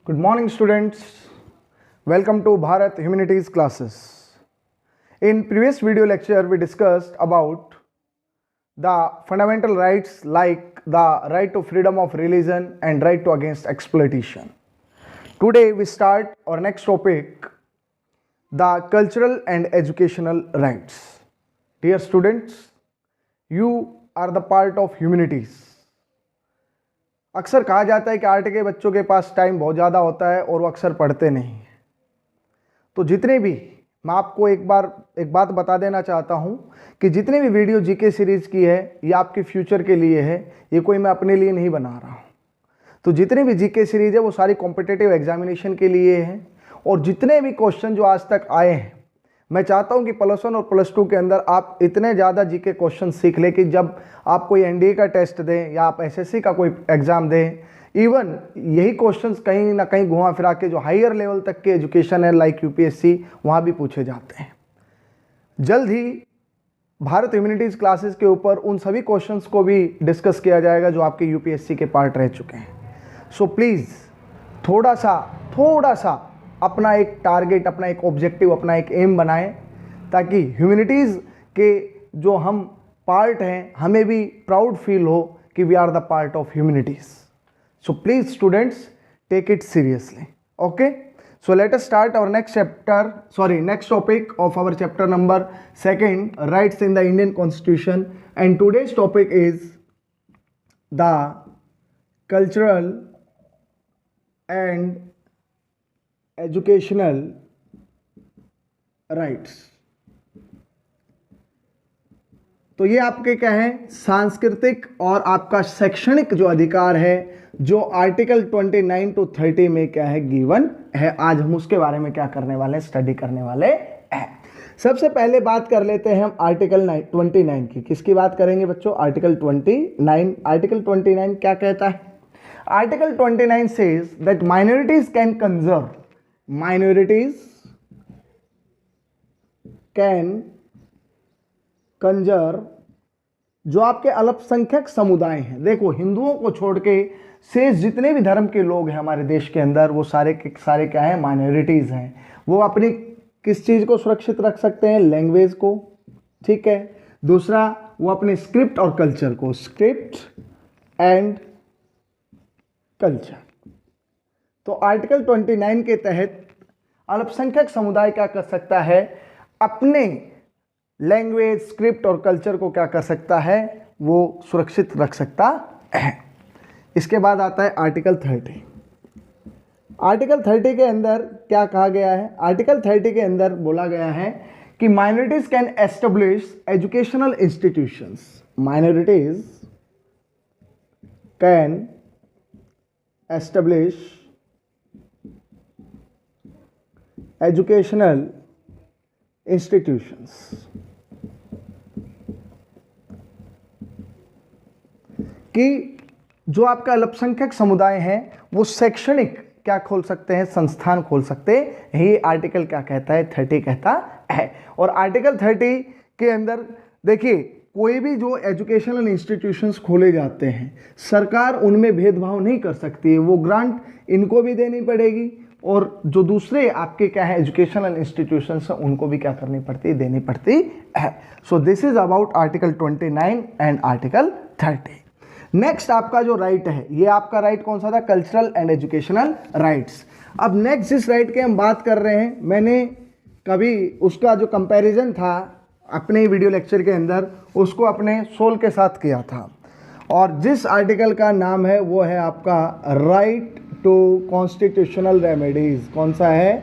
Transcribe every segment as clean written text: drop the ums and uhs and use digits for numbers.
Good morning, students. Welcome to Bharat Humanities classes. In previous video lecture, we discussed about the fundamental rights like the right to freedom of religion and right to against exploitation. Today, we start our next topic, the cultural and educational rights. Dear students, you are the part of humanities. अक्सर कहा जाता है कि art के बच्चों के पास time बहुत ज़्यादा होता है और वो अक्सर पढ़ते नहीं हैं। तो जितने भी मैं आपको एक बात बता देना चाहता हूँ कि जितने भी वीडियो जीके सीरीज़ की है ये आपके फ्यूचर के लिए है, ये कोई मैं अपने लिए नहीं बना रहा हूँ। तो जितने भी जीके सीरीज़ है वो सारी कॉम्पिटिटिव एग्जामिनेशन के लिए है और जितने भी क्वेश्चन जो आज तक आए हैं मैं चाहता हूं कि +1 और +2 के अंदर आप इतने ज़्यादा जीके क्वेश्चन सीख लें कि जब आप कोई एनडीए का टेस्ट दें या आप एसएससी का कोई एग्ज़ाम दें, इवन यही क्वेश्चंस कहीं ना कहीं घुमा फिरा के जो हायर लेवल तक के एजुकेशन है लाइक यूपीएससी वहाँ भी पूछे जाते हैं। जल्द ही भारत ह्यूमैनिटीज़ क्लासेस के ऊपर उन सभी क्वेश्चंस को भी डिस्कस किया जाएगा जो आपके यूपीएससी के पार्ट रह चुके हैं। सो प्लीज़ थोड़ा सा अपना एक टारगेट, अपना एक ऑब्जेक्टिव, अपना एक एम बनाएं ताकि ह्यूमैनिटीज़ के जो हम पार्ट हैं हमें भी प्राउड फील हो कि we are the part of humanities. So please students take it seriously. Okay, so let us start our next topic of our chapter number 2, rights in the Indian constitution, and today's topic is the cultural and educational rights. तो ये आपके क्या है, सांस्कृतिक और आपका शैक्षणिक जो अधिकार है जो आर्टिकल 29 to 30 में क्या है गिवन है। आज हम उसके बारे में क्या करने वाले हैं, स्टडी करने वाले हैं। सबसे पहले बात कर लेते हैं हम आर्टिकल 29 की। किसकी बात करेंगे बच्चों? आर्टिकल 29। आर्टिकल 29 क्या कहता है? Article 29 says that minorities can conserve जो आपके अल्पसंख्यक समुदाय हैं। देखो, हिंदुओं को छोड़ के शेष जितने भी धर्म के लोग हैं हमारे देश के अंदर वो सारे के सारे क्या हैं, माइनॉरिटीज़ हैं। वो अपनी किस चीज़ को सुरक्षित रख सकते हैं? लैंग्वेज को, ठीक है। दूसरा, वो अपने स्क्रिप्ट और कल्चर को, स्क्रिप्ट एंड कल्चर। तो आर्टिकल 29 के तहत अल्पसंख्यक समुदाय क्या कर सकता है? अपने लैंग्वेज, स्क्रिप्ट और कल्चर को क्या कर सकता है? वो सुरक्षित रख सकता है। इसके बाद आता है आर्टिकल 30। आर्टिकल 30 के अंदर क्या कहा गया है? आर्टिकल 30 के अंदर बोला गया है कि minorities can establish educational institutions. Minorities can establish educational institutions कि जो आपका अल्पसंख्यक समुदाय है वो शैक्षणिक क्या खोल सकते हैं? संस्थान खोल सकते हैं। ये आर्टिकल क्या कहता है? 30 कहता है। और आर्टिकल 30 के अंदर देखिए, कोई भी जो एजुकेशनल इंस्टीट्यूशंस खोले जाते हैं सरकार उनमें भेदभाव नहीं कर सकती है। वो ग्रांट इनको भी देनी पड़ेगी और जो दूसरे आपके क्या है एजुकेशनल इंस्टीट्यूशंस हैं उनको भी क्या करनी पड़ती है? देनी पड़ती है। सो this is about article 29 and article 30। Next आपका जो राइट है, ये आपका राइट कौन सा था? Cultural and educational rights. अब नेक्स्ट जिस राइट की हम बात कर रहे हैं, मैंने कभी उसका जो कंपैरिजन था अपने वीडियो लेक्चर के अंदर उसको अपने सोल के साथ किया था, और जिस आर्टिकल का नाम है वो है आपका राइट टू कॉन्स्टिट्यूशनल रेमेडीज। कौन सा है?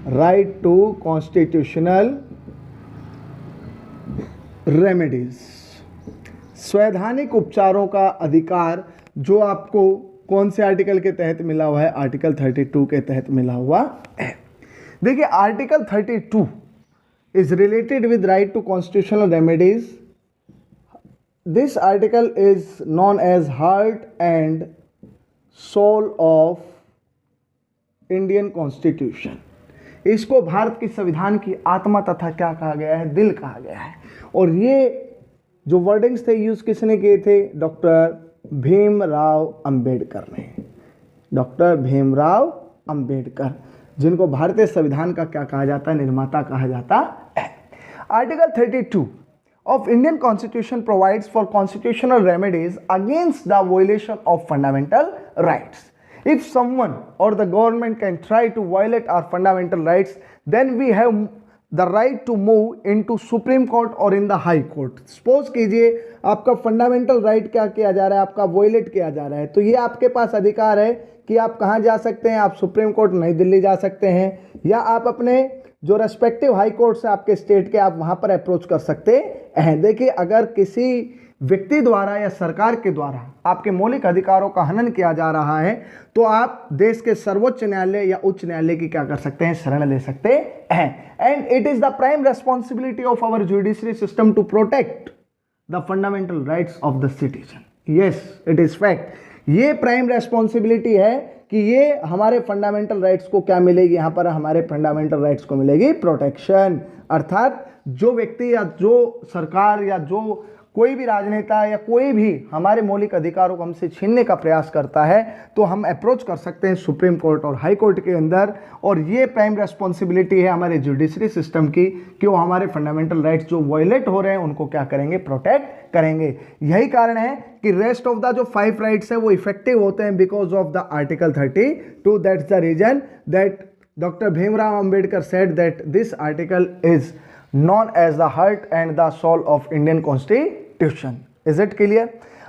राइट टू कॉन्स्टिट्यूशनल रेमेडीज, संवैधानिक उपचारों का अधिकार, जो आपको कौन से आर्टिकल के तहत मिला हुआ है? आर्टिकल 32 के तहत मिला हुआ है। देखिए, article 32 is related with right to constitutional remedies. This article is known as heart and soul of Indian Constitution. इसको भारत के संविधान की आत्मा तथा क्या कहा गया है? दिल कहा गया है। और ये जो वर्डिंग्स थे यूज किसने किए थे? डॉक्टर भीमराव अंबेडकर ने। डॉक्टर भीमराव अंबेडकर, जिनको भारतीय संविधान का क्या कहा जाता है, निर्माता कहा जाता है। Article 32 of Indian Constitution provides for constitutional remedies against the violation of fundamental rights. If someone or the government can try to violate our fundamental rights, then we have the right to move into Supreme Court or in the High Court. Suppose कीजिए आपका fundamental right क्या किया जा रहा है, आपका violet किया जा रहा है, तो ये आपके पास अधिकार है कि आप कहाँ जा सकते हैं, आप सुप्रीम कोर्ट नई दिल्ली जा सकते हैं, या आप अपने जो रेस्पेक्टिव हाई कोर्ट से आपके स्टेट के, आप वहाँ पर अप्रोच कर सकते हैं। देखिए, अगर किसी व्यक्ति द्वारा या सरकार के द्वारा आपके मौलिक अधिकारों का हनन किया जा रहा है, तो आप देश के सर्वोच्च न्यायालय या उच्च न्यायालय की क्या कर सकते हैं, शरण ले सकते हैं। And it is the prime responsibility of our judiciary system to protect the fundamental rights of the citizen. Yes, it is fact. ये प्राइम रेस्पॉन्सिबिलिटी है कि ये हमारे फंडामेंटल राइट्स को क्या मिलेगी, यहाँ पर हमारे फंडामेंटल राइट्स को मिलेगी प्रोटेक्शन। अर्थात जो व्यक्ति या जो सरकार या जो कोई भी राजनेता या कोई भी हमारे मौलिक अधिकारों को हमसे छीनने का प्रयास करता है, तो हम अप्रोच कर सकते हैं सुप्रीम कोर्ट और हाई कोर्ट के अंदर। और ये प्राइम रेस्पॉन्सिबिलिटी है हमारे जुडिशरी सिस्टम की कि वो हमारे फंडामेंटल राइट्स जो वायलेट हो रहे हैं उनको क्या करेंगे, प्रोटेक्ट करेंगे। यही कारण है कि रेस्ट ऑफ द जो 5 राइट्स है वो इफेक्टिव होते हैं because of the article 32। That's the reason that doctor Bhimrao Ambedkar said that this article is known as the heart and the soul of Indian Constitution. Is it clear?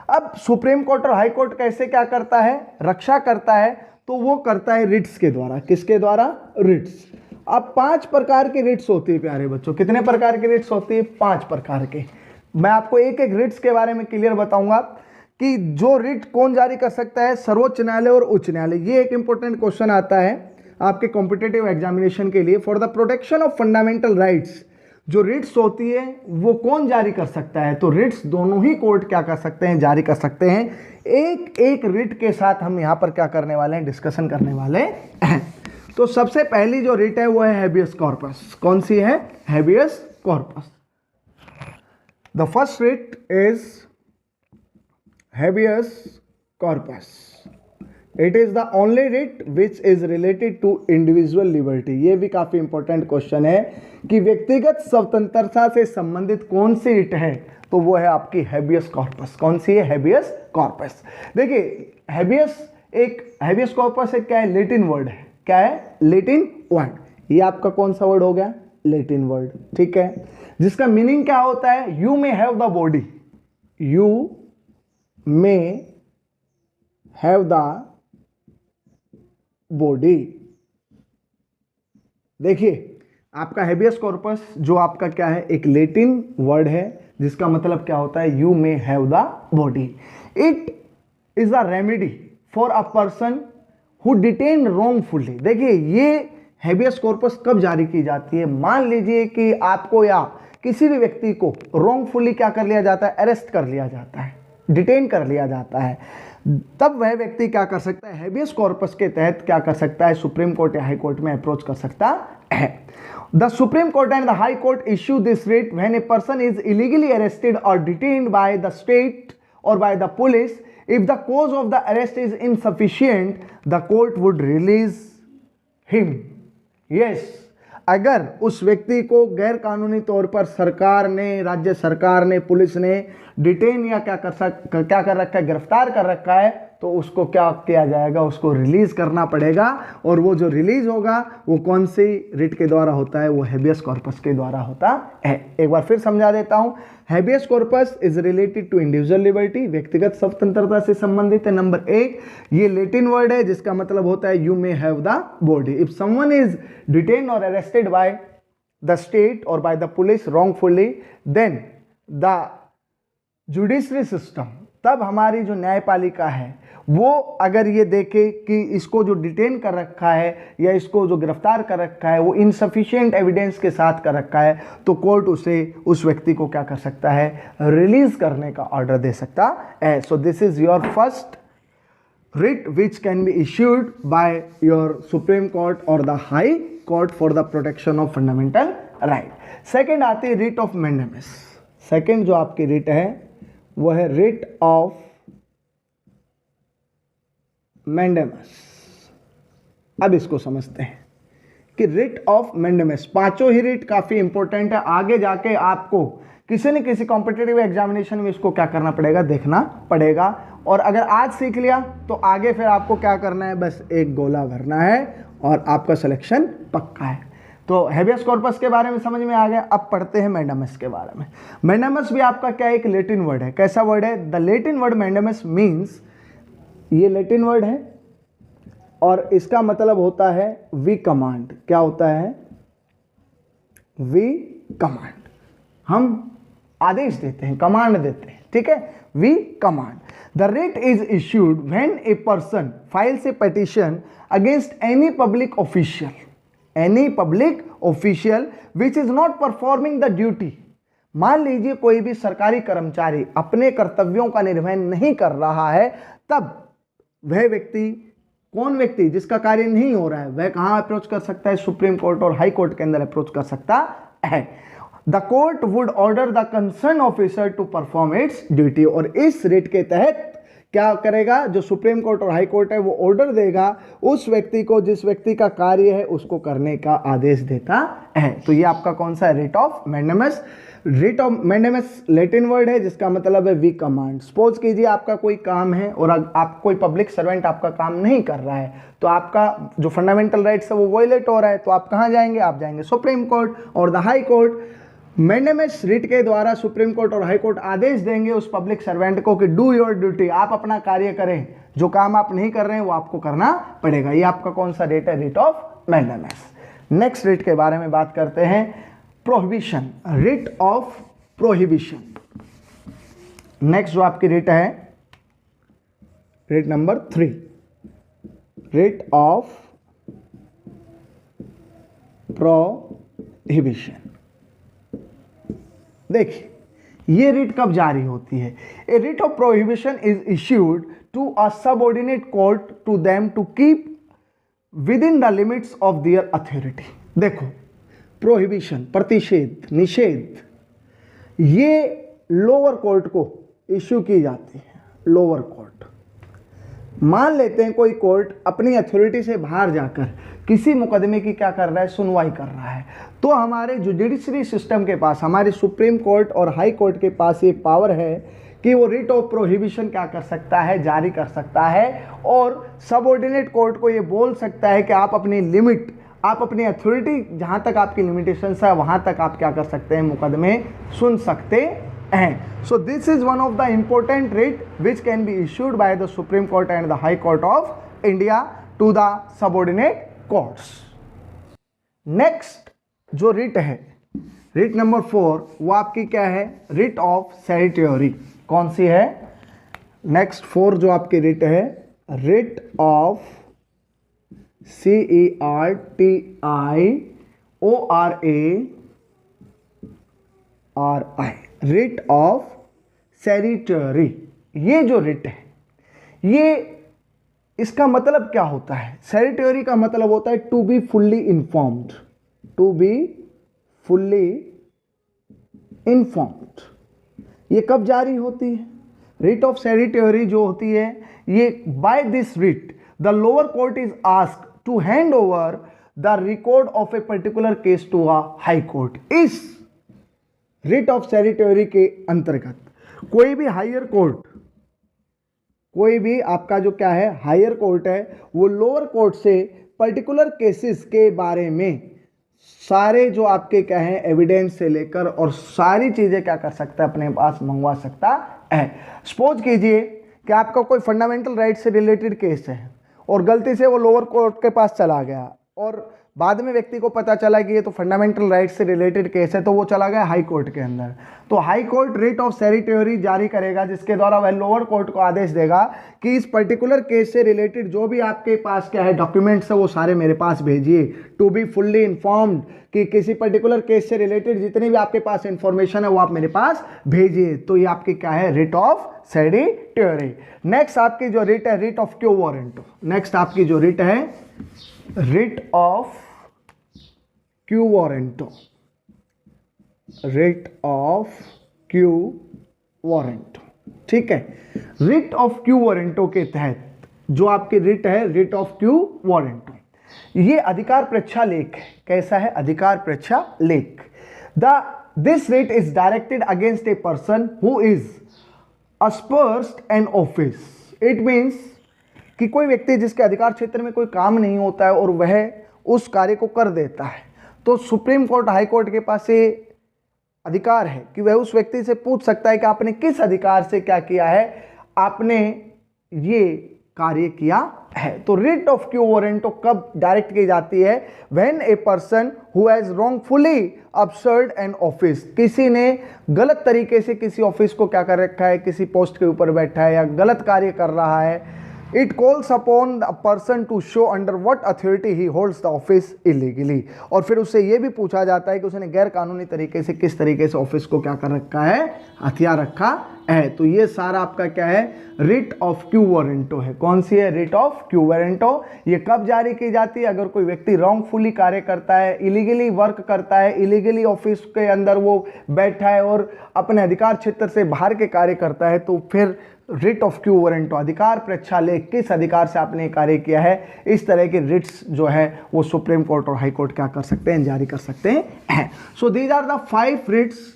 अब supreme court और high court कैसे क्या करता है, रक्षा करता है, तो वो करता है रिट्स के द्वारा। किसके द्वारा? रिट्स। अब 5 प्रकार की रिट्स होती है प्यारे बच्चों। कितने प्रकार की रिट्स होती है? 5 प्रकार के। मैं आपको एक एक रिट्स के बारे में क्लियर बताऊंगा कि जो रिट कौन जारी कर सकता है, सर्वोच्च न्यायालय और उच्च न्यायालय। ये एक इंपॉर्टेंट क्वेश्चन आता है आपके कॉम्पिटिटिव एग्जामिनेशन के लिए। For the protection of fundamental rights, जो रिट्स होती है वो कौन जारी कर सकता है, तो रिट्स दोनों ही कोर्ट क्या कर सकते हैं, जारी कर सकते हैं। एक एक रिट के साथ हम यहां पर क्या करने वाले हैं, डिस्कशन करने वाले हैं। तो सबसे पहली जो रिट है वो है हैबियस कॉर्पस। कौन सी है? Habeas corpus. The first writ is habeas corpus. It is the only writ which is related to individual liberty. ये भी काफी इंपॉर्टेंट क्वेश्चन है कि व्यक्तिगत स्वतंत्रता से संबंधित कौन सी रिट है, तो वो है आपकी हैबियस कॉर्पस। कौन सी है? Habeas corpus. देखिए, हैबियस कॉर्पस एक क्या है, लेटिन वर्ड है। क्या है? Latin word. ये आपका कौन सा वर्ड हो गया? Latin word. ठीक है, जिसका मीनिंग क्या होता है? You may have the body, you may have the body. देखिए, आपका हैबियस कॉर्पस जो आपका क्या है, एक लेटिन वर्ड है जिसका मतलब क्या होता है, you may have the body. It is a remedy for a person who detain wrongfully. देखिए, ये हैबियस कॉर्पस कब जारी की जाती है? मान लीजिए कि आपको या किसी भी व्यक्ति को रॉन्गफुली क्या कर लिया जाता है, अरेस्ट कर लिया जाता है, डिटेन कर लिया जाता है, तब वह व्यक्ति क्या कर सकता है, हैबियस कॉर्पस के तहत क्या कर सकता है, सुप्रीम कोर्ट या हाई कोर्ट में अप्रोच कर सकता है। The supreme court and the high court issue this writ when a person is illegally arrested और डिटेन्ड बाय द स्टेट और by the police. If the cause of the arrest is insufficient, the court would release him. Yes, अगर उस व्यक्ति को गैर कानूनी तौर पर सरकार ने, राज्य सरकार ने, पुलिस ने डिटेन या क्या कर रखा है, गिरफ्तार कर रखा है, तो उसको क्या किया जाएगा, उसको रिलीज करना पड़ेगा। और वो जो रिलीज होगा वो कौन सी रिट के द्वारा होता है, वो हैबियस कॉर्पस के द्वारा होता है। एक बार फिर समझा देता हूं। Habeas corpus is related to individual liberty, व्यक्तिगत स्वतंत्रता से संबंधित है। नंबर 1, ये लेटिन वर्ड है जिसका मतलब होता है you may have the body. If someone is detain और अरेस्टेड बाय द स्टेट और by the police wrongfully, then the judiciary system, तब हमारी जो न्यायपालिका है वो अगर ये देखे कि इसको जो डिटेन कर रखा है या इसको जो गिरफ्तार कर रखा है वो इनसफिशिएंट एविडेंस के साथ कर रखा है, तो कोर्ट उस व्यक्ति को क्या कर सकता है, रिलीज करने का ऑर्डर दे सकता है। सो this is your first writ which can be issued by your Supreme Court or the High Court for the protection of fundamental right. Second आती है writ of mandamus. Second जो आपकी writ है वो है writ of mandamus. अब इसको समझते हैं कि रिट ऑफ मैंडेमस, पांचों ही रिट काफी इंपॉर्टेंट है, आगे जाके आपको किसी न किसी कॉम्पिटिटिव एग्जामिनेशन में इसको क्या करना पड़ेगा, देखना पड़ेगा। और अगर आज सीख लिया तो आगे फिर आपको क्या करना है, बस एक गोला भरना है और आपका सिलेक्शन पक्का है। तो हेबियस कॉर्पस के बारे में समझ में आ गया। अब पढ़ते हैं मैंडेमस के बारे में। मैंडेमस भी आपका क्या है, एक लैटिन वर्ड है। कैसा वर्ड है, the Latin word mandamus means, ये लैटिन वर्ड है और इसका मतलब होता है वी कमांड। क्या होता है, वी कमांड, हम आदेश देते हैं, कमांड देते हैं, ठीक है, we command. The writ is issued when a person files a petition against any public official, any public official which is not performing the duty. मान लीजिए कोई भी सरकारी कर्मचारी अपने कर्तव्यों का निर्वहन नहीं कर रहा है, तब वह व्यक्ति, कौन व्यक्ति जिसका कार्य नहीं हो रहा है, वह कहां अप्रोच कर सकता है, सुप्रीम कोर्ट और हाई कोर्ट के अंदर अप्रोच कर सकता है। The court would order the concern officer to perform its duty. और इस रिट के तहत क्या करेगा, जो सुप्रीम कोर्ट और हाई कोर्ट है वो ऑर्डर देगा उस व्यक्ति को, जिस व्यक्ति का कार्य है उसको करने का आदेश देता है। तो ये आपका कौन सा है, writ of mandamus. Writ of mandamus Latin word है जिसका मतलब है वी कमांड। सपोज कीजिए आपका कोई काम है और आप कोई पब्लिक सर्वेंट आपका काम नहीं कर रहा है, तो आपका जो फंडामेंटल राइट्स है वो वायलेट हो रहा है, तो आप कहाँ जाएंगे, आप जाएंगे सुप्रीम कोर्ट और the high court. Mandamus writ के द्वारा सुप्रीम कोर्ट और हाई कोर्ट आदेश देंगे उस पब्लिक सर्वेंट को कि डू योर ड्यूटी, आप अपना कार्य करें, जो काम आप नहीं कर रहे हैं वो आपको करना पड़ेगा। ये आपका कौन सा रिट है, writ of mandamus. Next writ के बारे में बात करते हैं, prohibition, writ of prohibition. Next जो आपकी रिट है, writ number 3, writ of prohibition. देखिए ये रिट कब जारी होती है, a writ of prohibition is issued to a subordinate court to them to keep within the limits of their authority. देखो प्रोहिबिशन, प्रतिषेध, निषेध, ये लोअर कोर्ट को इश्यू की जाती है। लोअर कोर्ट, मान लेते हैं कोई कोर्ट अपनी अथॉरिटी से बाहर जाकर किसी मुकदमे की क्या कर रहा है, सुनवाई कर रहा है, तो हमारे जुडिशरी सिस्टम के पास, हमारे सुप्रीम कोर्ट और हाई कोर्ट के पास ये पावर है कि वो रिट ऑफ प्रोहिबिशन क्या कर सकता है, जारी कर सकता है। और सबऑर्डिनेट कोर्ट को ये बोल सकता है कि आप अपनी लिमिट, आप अपनी अथॉरिटी जहां तक आपकी लिमिटेशंस है वहां तक आप क्या कर सकते हैं, मुकदमे सुन सकते हैं। So this is one of the important writ which can be issued by the supreme court and the high court of India to the subordinate courts. Next जो रिट है, रिट नंबर 4, वो आपकी क्या है, रिट ऑफ सेरिटोरी। कौन सी है, next 4 जो आपकी रिट है, writ of CERTIORARI, writ of certiorari. ये जो रिट है, ये इसका मतलब क्या होता है, सेरिटोरी का मतलब होता है to be fully informed, to be fully informed. ये कब जारी होती है, रिट ऑफ सेरिटोरी जो होती है, ये by this writ the lower court is asked to hand over the record of a particular case to a high court. इस रिट ऑफ सेरिटोरी के अंतर्गत कोई भी हायर कोर्ट, कोई भी आपका जो क्या है हायर कोर्ट है, वो लोअर कोर्ट से पर्टिकुलर केसेस के बारे में सारे जो आपके क्या है एविडेंस से लेकर और सारी चीजें क्या कर सकता है, अपने पास मंगवा सकता है। सपोज कीजिए कि आपका कोई फंडामेंटल राइट से रिलेटेड केस है और गलती से वो लोअर कोर्ट के पास चला गया और बाद में व्यक्ति को पता चला कि ये तो फंडामेंटल राइट से रिलेटेड केस है, तो वो चला गया हाई कोर्ट के अंदर। तो हाई कोर्ट रिट ऑफ सेरिटोरी जारी करेगा जिसके द्वारा वह लोअर कोर्ट को आदेश देगा कि इस पर्टिकुलर केस से रिलेटेड जो भी आपके पास क्या है डॉक्यूमेंट्स है वो सारे मेरे पास भेजिए, टू बी फुल्ली इन्फॉर्म्ड, कि किसी पर्टिकुलर केस से रिलेटेड जितनी भी आपके पास इंफॉर्मेशन है वो आप मेरे पास भेजिए। तो ये आपकी क्या है, रिट ऑफ सेरिटोरी। नेक्स्ट आपकी जो रिट है, writ of quo warranto. Next आपकी जो रिट है, writ of quo warranto, writ of quo warranto. ठीक है, रिट ऑफ क्यू वारंटो के तहत जो आपकी रिट है, रिट ऑफ क्यू वारंटो, ये अधिकार परीक्षा लेख है। कैसा है? अधिकार परीक्षा लेख। This writ is directed against a person who is aspersed an office. It means कि कोई व्यक्ति जिसके अधिकार क्षेत्र में कोई काम नहीं होता है और वह उस कार्य को कर देता है, तो सुप्रीम कोर्ट, हाई कोर्ट के पास ये अधिकार है कि वह उस व्यक्ति से पूछ सकता है कि आपने किस अधिकार से क्या किया है, आपने ये कार्य किया है। तो रिट ऑफ क्यू वारंटो कब डायरेक्ट की जाती है? When a person who has wrongfully absurd an office, किसी ने गलत तरीके से किसी ऑफिस को क्या कर रखा है, किसी पोस्ट के ऊपर बैठा है या गलत कार्य कर रहा है। It calls upon the person to show under what authority he holds the office illegally, और फिर उससे यह भी पूछा जाता है कि उसने गैर कानूनी तरीके से किस तरीके से ऑफिस को क्या कर रखा है, हथियार रखा है। तो ये सारा आपका क्या है? रिट ऑफ क्यू वारंटो है। कौन सी है? Writ of quo warranto. ये कब जारी की जाती है? अगर कोई व्यक्ति रॉन्गफुली कार्य करता है, इलीगली वर्क करता है, इलीगली ऑफिस के अंदर वो बैठा है और अपने अधिकार क्षेत्र से बाहर के कार्य करता है, तो फिर रिट ऑफ क्यू वारंटो, अधिकार परीक्षा लेख, किस अधिकार से आपने कार्य किया है, इस तरह के रिट्स जो है वो सुप्रीम कोर्ट और हाई कोर्ट क्या कर सकते हैं? जारी कर सकते हैं। So these are the 5 writs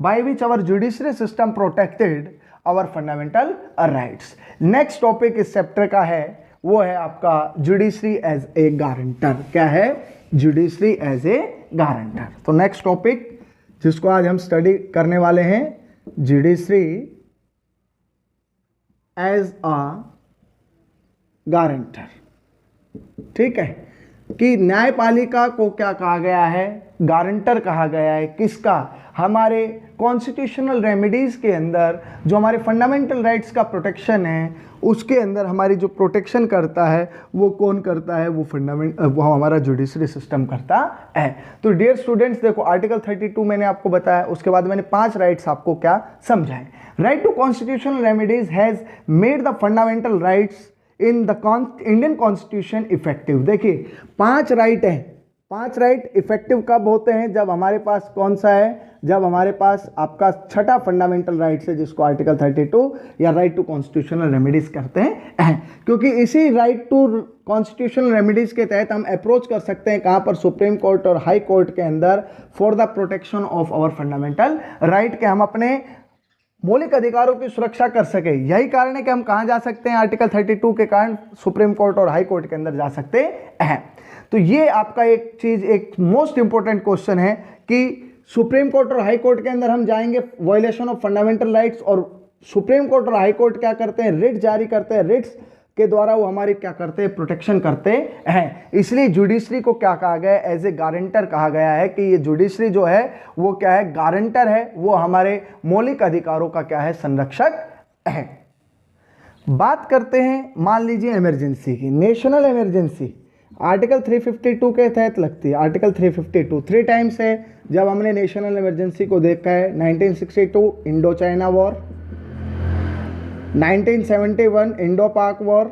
by which our judiciary system protected our fundamental rights. Next topic इस चैप्टर का है, वो है आपका जुडिशरी एज ए गारंटर। क्या है? Judiciary as a guarantor. तो नेक्स्ट टॉपिक जिसको आज हम स्टडी करने वाले हैं, जुडिशरी एज अ गारंटर। ठीक है, कि न्यायपालिका को क्या कहा गया है? गारंटर कहा गया है। किसका? हमारे कॉन्स्टिट्यूशनल रेमेडीज के अंदर जो हमारे फंडामेंटल राइट्स का प्रोटेक्शन है, उसके अंदर हमारी जो प्रोटेक्शन करता है वो कौन करता है? वो हमारा जुडिशरी सिस्टम करता है। तो डियर स्टूडेंट्स देखो, आर्टिकल 32 मैंने आपको बताया, उसके बाद मैंने 5 राइट्स आपको क्या समझाए। Right to constitutional remedies has made the fundamental rights in the Indian constitution effective. देखिए 5 राइट हैं। 5 राइट इफेक्टिव कब होते हैं? जब हमारे पास कौन सा है? जब हमारे पास आपका छठा फंडामेंटल राइट्स है, जिसको आर्टिकल 32 या राइट टू कॉन्स्टिट्यूशनल रेमेडीज करते हैं। क्योंकि इसी राइट टू कॉन्स्टिट्यूशनल रेमेडीज के तहत हम अप्रोच कर सकते हैं कहां पर? सुप्रीम कोर्ट और हाई कोर्ट के अंदर, for the protection of our fundamental right, के हम अपने मौलिक अधिकारों की सुरक्षा कर सके। यही कारण है कि हम कहां जा सकते हैं? आर्टिकल 32 के कारण सुप्रीम कोर्ट और हाई कोर्ट के अंदर जा सकते हैं। तो ये आपका एक चीज, एक मोस्ट इंपॉर्टेंट क्वेश्चन है कि सुप्रीम कोर्ट और हाई कोर्ट के अंदर हम जाएंगे वायलेशन ऑफ फंडामेंटल राइट्स, और सुप्रीम कोर्ट और हाई कोर्ट क्या करते हैं? रिट जारी करते हैं। रिट्स के द्वारा वो हमारी क्या करते हैं? प्रोटेक्शन करते हैं। इसलिए जुडिशरी को क्या कहा गया है? एज ए गारंटर कहा गया है कि ये जुडिशरी जो है वो क्या है? गारंटर है। वो हमारे मौलिक अधिकारों का क्या है? संरक्षक है। बात करते हैं, मान लीजिए इमरजेंसी की, नेशनल इमरजेंसी आर्टिकल 352 के तहत लगती है। आर्टिकल 352 3 टाइम्स है जब हमने नेशनल इमरजेंसी को देखा है। 1962 इंडो चाइना वॉर, 1971 इंडो पाक वॉर,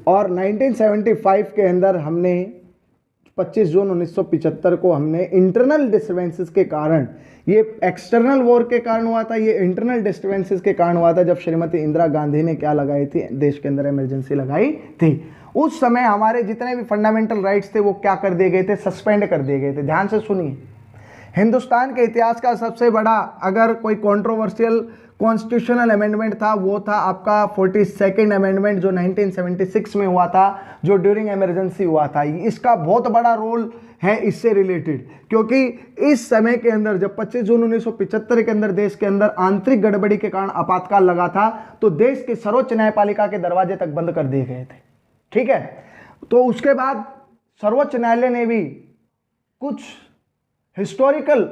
और 1975 के अंदर हमने 25 जून 1975 को हमने इंटरनल डिस्टर्बेंसेस के कारण, ये एक्सटर्नल वॉर के कारण हुआ था, ये इंटरनल डिस्टर्बेंसेस के कारण हुआ था, जब श्रीमती इंदिरा गांधी ने क्या लगाई थी? देश के अंदर इमरजेंसी लगाई थी। उस समय हमारे जितने भी फंडामेंटल राइट्स थे वो क्या कर दिए गए थे? सस्पेंड कर दिए गए थे। ध्यान से सुनिए, हिंदुस्तान के इतिहास का सबसे बड़ा अगर कोई कंट्रोवर्शियल कॉन्स्टिट्यूशनल अमेंडमेंट था, वो था आपका 42nd अमेंडमेंट, जो 1976 में हुआ था, जो ड्यूरिंग इमरजेंसी हुआ था। इसका बहुत बड़ा रोल है इससे रिलेटेड, क्योंकि इस समय के अंदर जब 25 जून 1975 के अंदर देश के अंदर आंतरिक गड़बड़ी के कारण आपातकाल लगा था, तो देश की सर्वोच्च न्यायपालिका के दरवाजे तक बंद कर दिए गए थे। ठीक है, तो उसके बाद सर्वोच्च न्यायालय ने भी कुछ हिस्टोरिकल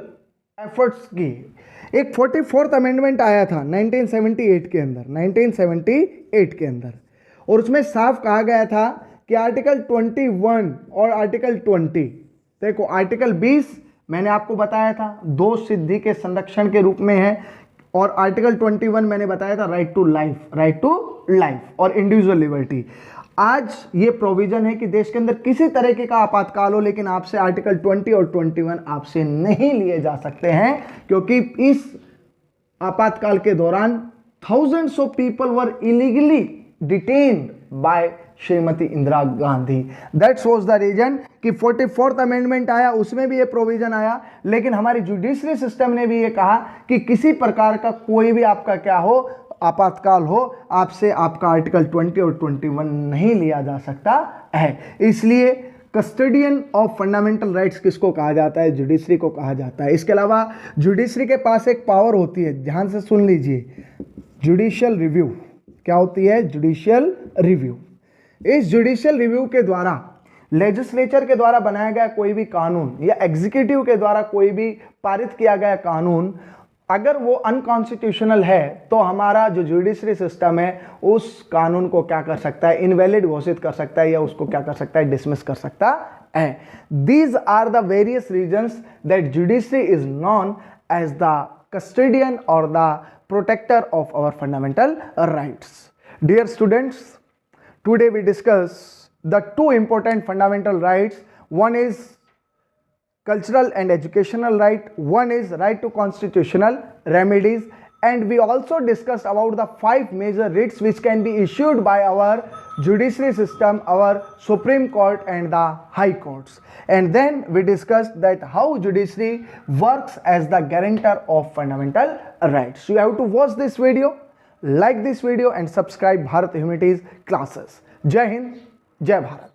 एफर्ट्स की। एक 44th अमेंडमेंट आया था 1978 के अंदर, 1978 के अंदर, और उसमें साफ कहा गया था कि आर्टिकल 21 और आर्टिकल 20, देखो आर्टिकल 20 मैंने आपको बताया था दोष सिद्धि के संरक्षण के रूप में है, और आर्टिकल 21 मैंने बताया था राइट टू लाइफ और इंडिविजुअल लिबर्टी। आज ये प्रोविजन है कि देश के अंदर किसी तरीके का आपातकाल हो, लेकिन आपसे आर्टिकल 20 और 21 आपसे नहीं लिए जा सकते हैं, क्योंकि इस आपातकाल के दौरान thousands of people were illegally detained by Shrimati Indira Gandhi. That's was the reason कि 44th अमेंडमेंट आया, उसमें भी ये प्रोविजन आया, लेकिन हमारी जुडिशरी सिस्टम ने भी ये कहा कि किसी प्रकार का कोई भी आपका क्या हो, आपातकाल हो, आपसे आपका आर्टिकल 20 और 21 नहीं लिया जा सकता है। इसलिए कस्टडियन ऑफ फंडामेंटल राइट्स किसको कहा जाता है? जुडिशरी को कहा जाता है। इसके अलावा जुडिशरी के पास एक पावर होती है, ध्यान से सुन लीजिए, जुडिशियल रिव्यू। क्या होती है? Judicial review. इस जुडिशियल रिव्यू के द्वारा लेजिस्लेचर के द्वारा बनाया गया कोई भी कानून या एग्जीक्यूटिव के द्वारा कोई भी पारित किया गया कानून अगर वो अनकॉन्स्टिट्यूशनल है तो हमारा जो जुडिशरी सिस्टम है उस कानून को क्या कर सकता है? इनवैलिड घोषित कर सकता है या उसको क्या कर सकता है? डिसमिस कर सकता है। These are the various reasons that judiciary is known as the custodian or the protector of our fundamental rights. Dear students, today we discuss the two important fundamental rights. One is cultural and educational right, one is right to constitutional remedies, and we also discussed about the 5 major writs which can be issued by our judiciary system, our Supreme Court and the High Courts. And then we discussed that how judiciary works as the guarantor of fundamental rights. You have to watch this video, like this video and subscribe Bharat Humanities classes. Jai Hind, Jai Bharat.